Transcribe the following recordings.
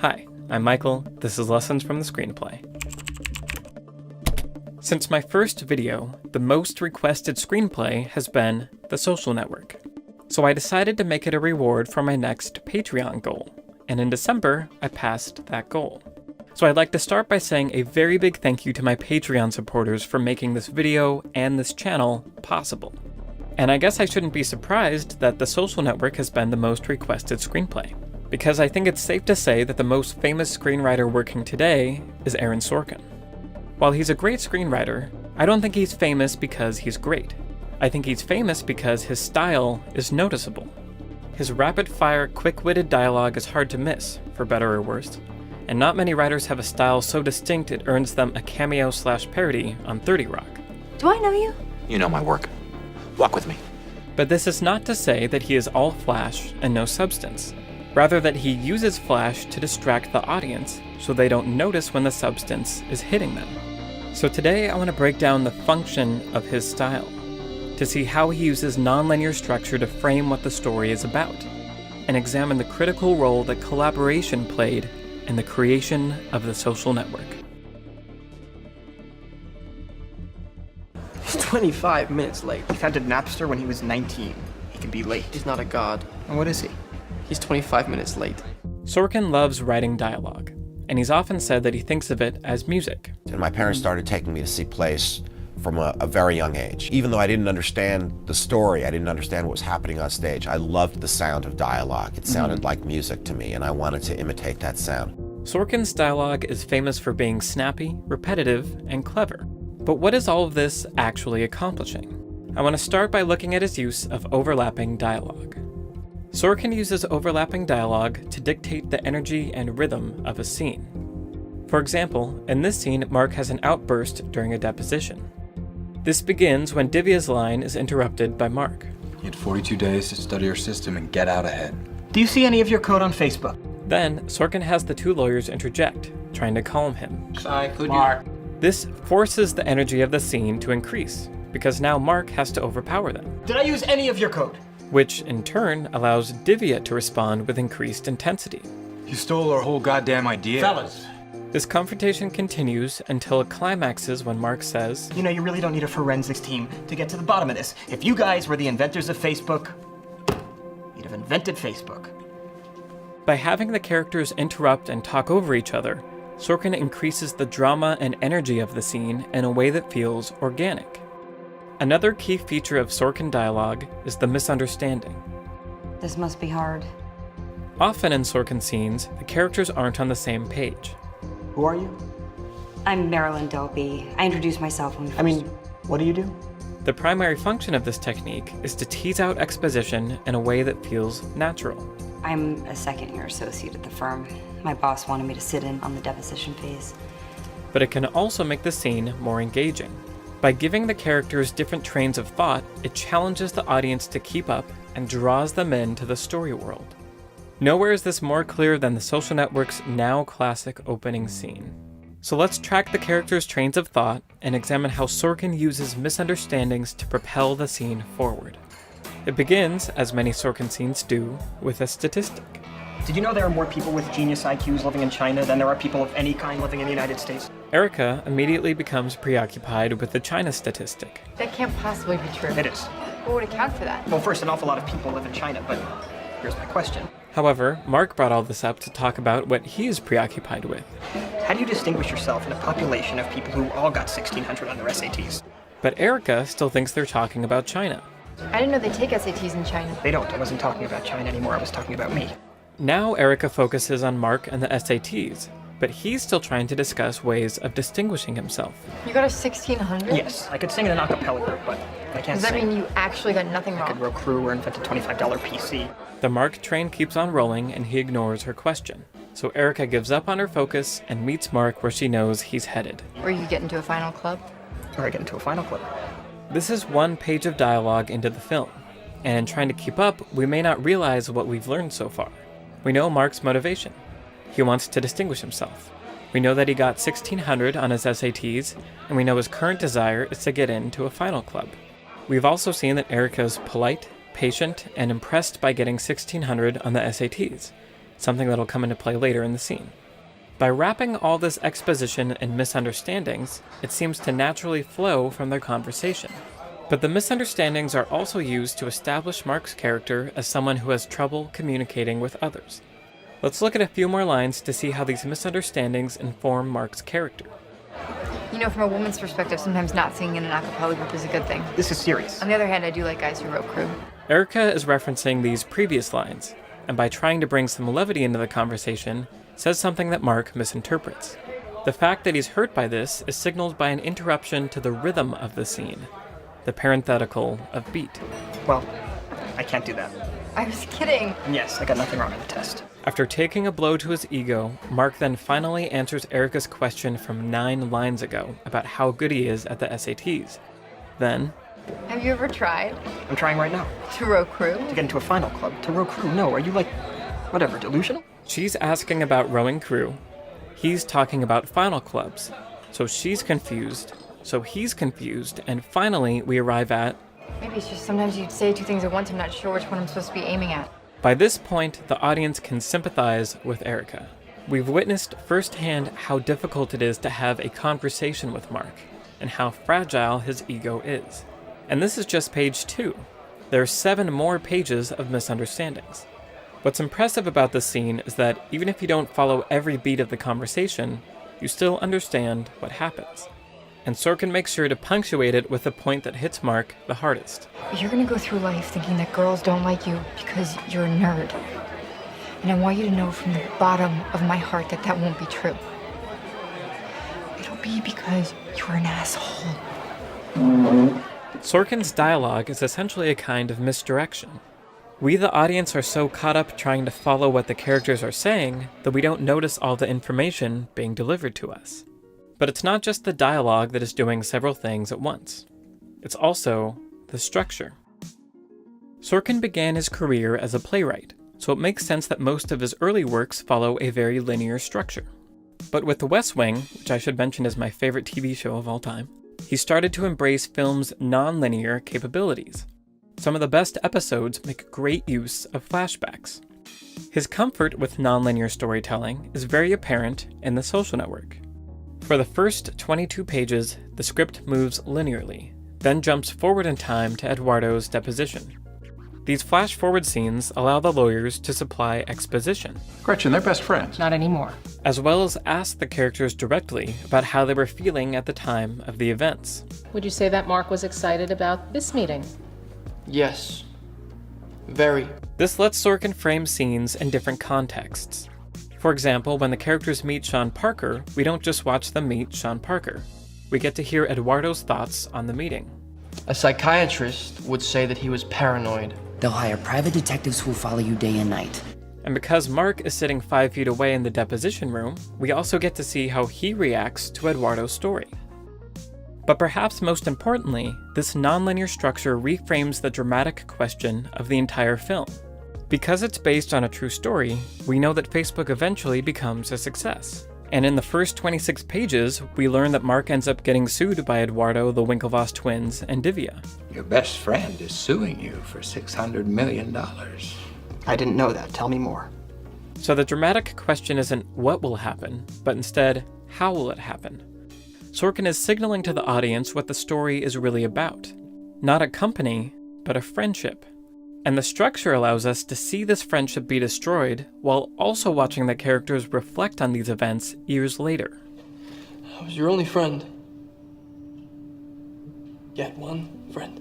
Hi, I'm Michael. This is Lessons from the Screenplay. Since my first video, the most requested screenplay has been The Social Network. So I decided to make it a reward for my next Patreon goal, and in December, I passed that goal. So I'd like to start by saying a very big thank you to my Patreon supporters for making this video and this channel possible. And I guess I shouldn't be surprised that The Social Network has been the most requested screenplay, because I think it's safe to say that the most famous screenwriter working today is Aaron Sorkin. While he's a great screenwriter, I don't think he's famous because he's great. I think he's famous because his style is noticeable. His rapid-fire, quick-witted dialogue is hard to miss, for better or worse, and not many writers have a style so distinct it earns them a cameo/parody on 30 Rock. Do I know you? You know my work. Walk with me. But this is not to say that he is all flash and no substance. Rather that he uses flash to distract the audience so they don't notice when the substance is hitting them. So today I want to break down the function of his style, to see how he uses nonlinear structure to frame what the story is about, and examine the critical role that collaboration played in the creation of The Social Network. He's 25 minutes late. He founded Napster when he was 19. He can be late. He's not a god. And what is he? He's 25 minutes late. Sorkin loves writing dialogue, and he's often said that he thinks of it as music. And my parents started taking me to see plays from a very young age. Even though I didn't understand the story, I didn't understand what was happening on stage, I loved the sound of dialogue. It sounded like music to me, and I wanted to imitate that sound. Sorkin's dialogue is famous for being snappy, repetitive, and clever. But what is all of this actually accomplishing? I want to start by looking at his use of overlapping dialogue. Sorkin uses overlapping dialogue to dictate the energy and rhythm of a scene. For example, in this scene, Mark has an outburst during a deposition. This begins when Divya's line is interrupted by Mark. You had 42 days to study our system and get out ahead. Do you see any of your code on Facebook? Then, Sorkin has the two lawyers interject, trying to calm him. Sorry, could Mark. This forces the energy of the scene to increase, because now Mark has to overpower them. Did I use any of your code? Which, in turn, allows Divya to respond with increased intensity. You stole our whole goddamn idea. Fellas. This confrontation continues until it climaxes when Mark says, You know, you really don't need a forensics team to get to the bottom of this. If you guys were the inventors of Facebook, you'd have invented Facebook. By having the characters interrupt and talk over each other, Sorkin increases the drama and energy of the scene in a way that feels organic. Another key feature of Sorkin dialogue is the misunderstanding. This must be hard. Often in Sorkin scenes, the characters aren't on the same page. Who are you? I'm Marilyn Dopey. I introduced myself when What do you do? The primary function of this technique is to tease out exposition in a way that feels natural. I'm a second-year associate at the firm. My boss wanted me to sit in on the deposition phase. But it can also make the scene more engaging. By giving the characters different trains of thought, it challenges the audience to keep up and draws them into the story world. Nowhere is this more clear than The Social Network's now classic opening scene. So let's track the characters' trains of thought and examine how Sorkin uses misunderstandings to propel the scene forward. It begins, as many Sorkin scenes do, with a statistic. Did you know there are more people with genius IQs living in China than there are people of any kind living in the United States? Erica immediately becomes preoccupied with the China statistic. That can't possibly be true. It is. What would account for that? Well, first, an awful lot of people live in China, but here's my question. However, Mark brought all this up to talk about what he is preoccupied with. How do you distinguish yourself in a population of people who all got 1,600 on their SATs? But Erica still thinks they're talking about China. I didn't know they take SATs in China. They don't. I wasn't talking about China anymore. I was talking about me. Now Erica focuses on Mark and the SATs, but he's still trying to discuss ways of distinguishing himself. You got a 1,600? Yes, I could sing in an a cappella group, but I can't Does that sing. mean you actually got nothing I could wrong? row crew or invent a $25 PC. The Mark train keeps on rolling and he ignores her question. So Erica gives up on her focus and meets Mark where she knows he's headed. Or you get into a final club? Or I get into a final clip. This is one page of dialogue into the film, and in trying to keep up, we may not realize what we've learned so far. We know Mark's motivation. He wants to distinguish himself. We know that he got 1,600 on his SATs, and we know his current desire is to get into a final club. We've also seen that Erica's polite, patient, and impressed by getting 1,600 on the SATs, something that'll come into play later in the scene. By wrapping all this exposition and misunderstandings, it seems to naturally flow from their conversation. But the misunderstandings are also used to establish Mark's character as someone who has trouble communicating with others. Let's look at a few more lines to see how these misunderstandings inform Mark's character. You know, from a woman's perspective, sometimes not singing in an a cappella group is a good thing. This is serious. On the other hand, I do like guys who wrote crew. Erica is referencing these previous lines, and by trying to bring some levity into the conversation, says something that Mark misinterprets. The fact that he's hurt by this is signaled by an interruption to the rhythm of the scene, the parenthetical of beat. Well, I can't do that. I was kidding. And yes, I got nothing wrong on the test. After taking a blow to his ego, Mark then finally answers Erica's question from 9 lines ago about how good he is at the SATs. Then, Have you ever tried I'm trying right now. to row crew? To get into a final club, to row crew. No, are you like, whatever, delusional? she's asking about rowing crew. He's talking about final clubs. So she's confused, so he's confused, and finally we arrive at, Maybe it's just sometimes you say two things at once. I'm not sure which one I'm supposed to be aiming at. by this point, the audience can sympathize with Erica. We've witnessed firsthand how difficult it is to have a conversation with Mark, and how fragile his ego is. And this is just page 2. There are 7 more pages of misunderstandings. What's impressive about this scene is that even if you don't follow every beat of the conversation, you still understand what happens. And Sorkin makes sure to punctuate it with the point that hits Mark the hardest. You're gonna go through life thinking that girls don't like you because you're a nerd. And I want you to know from the bottom of my heart that that won't be true. It'll be because you're an asshole. Sorkin's dialogue is essentially a kind of misdirection. We, the audience, are so caught up trying to follow what the characters are saying that we don't notice all the information being delivered to us. But it's not just the dialogue that is doing several things at once. It's also the structure. Sorkin began his career as a playwright, so it makes sense that most of his early works follow a very linear structure. But with The West Wing, which I should mention is my favorite TV show of all time, he started to embrace film's non-linear capabilities. Some of the best episodes make great use of flashbacks. His comfort with non-linear storytelling is very apparent in The Social Network. For the first 22 pages, the script moves linearly, then jumps forward in time to Eduardo's deposition. These flash-forward scenes allow the lawyers to supply exposition, Gretchen, they're best friends. Not anymore. as well as ask the characters directly about how they were feeling at the time of the events. Would you say that Mark was excited about this meeting? Yes. Very. This lets Sorkin frame scenes in different contexts. For example, when the characters meet Sean Parker, we don't just watch them meet Sean Parker. We get to hear Eduardo's thoughts on the meeting. A psychiatrist would say that he was paranoid. They'll hire private detectives who will follow you day and night. And because Mark is sitting 5 feet away in the deposition room, we also get to see how he reacts to Eduardo's story. But perhaps most importantly, this nonlinear structure reframes the dramatic question of the entire film. Because it's based on a true story, we know that Facebook eventually becomes a success. And in the first 26 pages, we learn that Mark ends up getting sued by Eduardo, the Winklevoss twins, and Divya. Your best friend is suing you for $600 million. I didn't know that. Tell me more. So the dramatic question isn't what will happen, but instead, how will it happen? Sorkin is signaling to the audience what the story is really about. Not a company, but a friendship. And the structure allows us to see this friendship be destroyed while also watching the characters reflect on these events years later. I was your only friend. Yet one friend.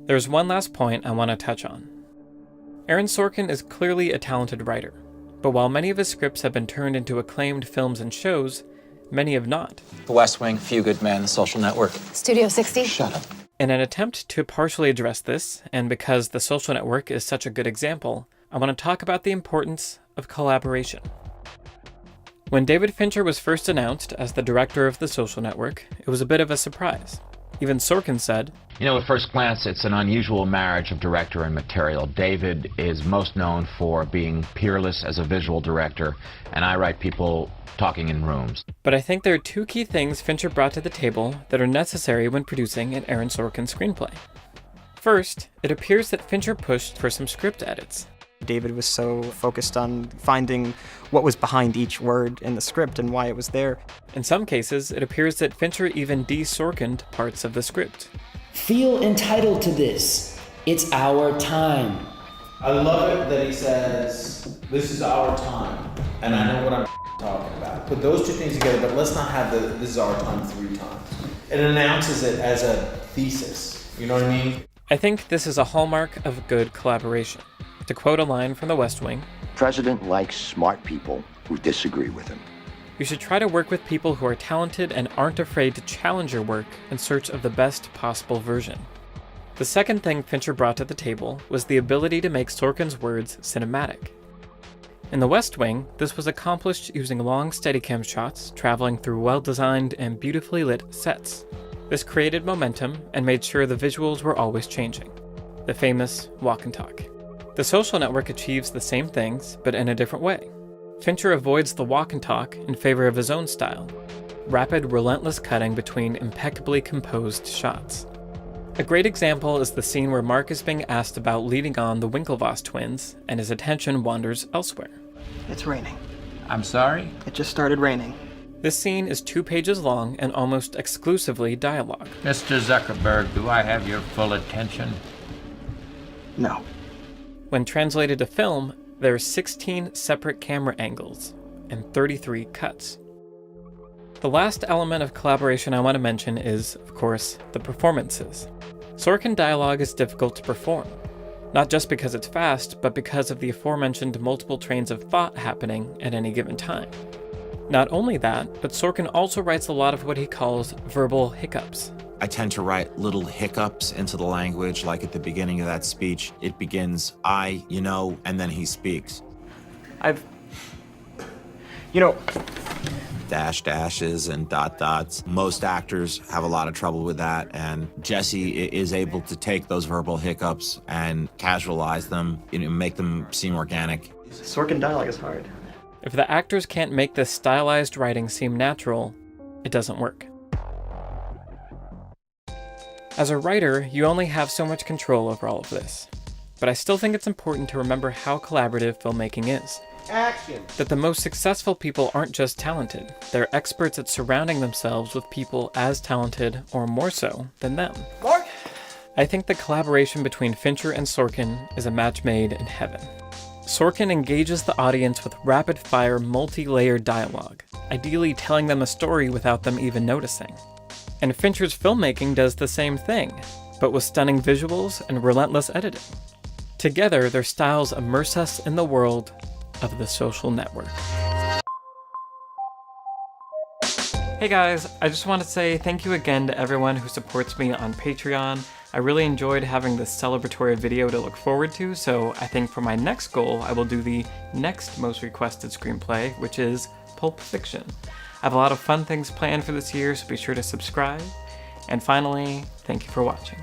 There's one last point I want to touch on. Aaron Sorkin is clearly a talented writer, but while many of his scripts have been turned into acclaimed films and shows, many have not. The West Wing, Few Good Men, The Social Network. Studio 60? Shut up. In an attempt to partially address this, and because The Social Network is such a good example, I want to talk about the importance of collaboration. When David Fincher was first announced as the director of The Social Network, it was a bit of a surprise. Even Sorkin said, "You know, at first glance, it's an unusual marriage of director and material. David is most known for being peerless as a visual director, and I write people talking in rooms." But I think there are 2 key things Fincher brought to the table that are necessary when producing an Aaron Sorkin screenplay. First, it appears that Fincher pushed for some script edits. David was so focused on finding what was behind each word in the script and why it was there. In some cases, it appears that Fincher even de-Sorkined parts of the script. Feel entitled to this. It's our time. I love it that he says, this is our time, and I know what I'm talking about. Put those two things together, but let's not have this is our time 3 times. It announces it as a thesis, you know what I mean? I think this is a hallmark of good collaboration. To quote a line from The West Wing, President likes smart people who disagree with him. You should try to work with people who are talented and aren't afraid to challenge your work in search of the best possible version. The second thing Fincher brought to the table was the ability to make Sorkin's words cinematic. In The West Wing, this was accomplished using long Steadicam shots traveling through well-designed and beautifully lit sets. This created momentum and made sure the visuals were always changing. The famous walk and talk. The Social Network achieves the same things, but in a different way. Fincher avoids the walk and talk in favor of his own style. Rapid, relentless cutting between impeccably composed shots. A great example is the scene where Mark is being asked about leading on the Winklevoss twins, and his attention wanders elsewhere. It's raining. I'm sorry? It just started raining. This scene is 2 pages long and almost exclusively dialogue. Mr. Zuckerberg, do I have your full attention? No. When translated to film, there are 16 separate camera angles and 33 cuts. The last element of collaboration I want to mention is, of course, the performances. Sorkin dialogue is difficult to perform, not just because it's fast, but because of the aforementioned multiple trains of thought happening at any given time. Not only that, but Sorkin also writes a lot of what he calls verbal hiccups. I tend to write little hiccups into the language, like at the beginning of that speech. It begins, I, you know, and then he speaks. Dash dashes and dot dots. Most actors have a lot of trouble with that, and Jesse is able to take those verbal hiccups and casualize them, make them seem organic. Sorkin dialogue is hard. If the actors can't make this stylized writing seem natural, it doesn't work. As a writer, you only have so much control over all of this, but I still think it's important to remember how collaborative filmmaking is. Action! That the most successful people aren't just talented, they're experts at surrounding themselves with people as talented, or more so, than them. Mark? I think the collaboration between Fincher and Sorkin is a match made in heaven. Sorkin engages the audience with rapid-fire, multi-layered dialogue, ideally telling them a story without them even noticing. And Fincher's filmmaking does the same thing, but with stunning visuals and relentless editing. Together, their styles immerse us in the world of the social network. Hey guys, I just want to say thank you again to everyone who supports me on Patreon. I really enjoyed having this celebratory video to look forward to, so I think for my next goal, I will do the next most requested screenplay, which is Pulp Fiction. I have a lot of fun things planned for this year, so be sure to subscribe. And finally, thank you for watching.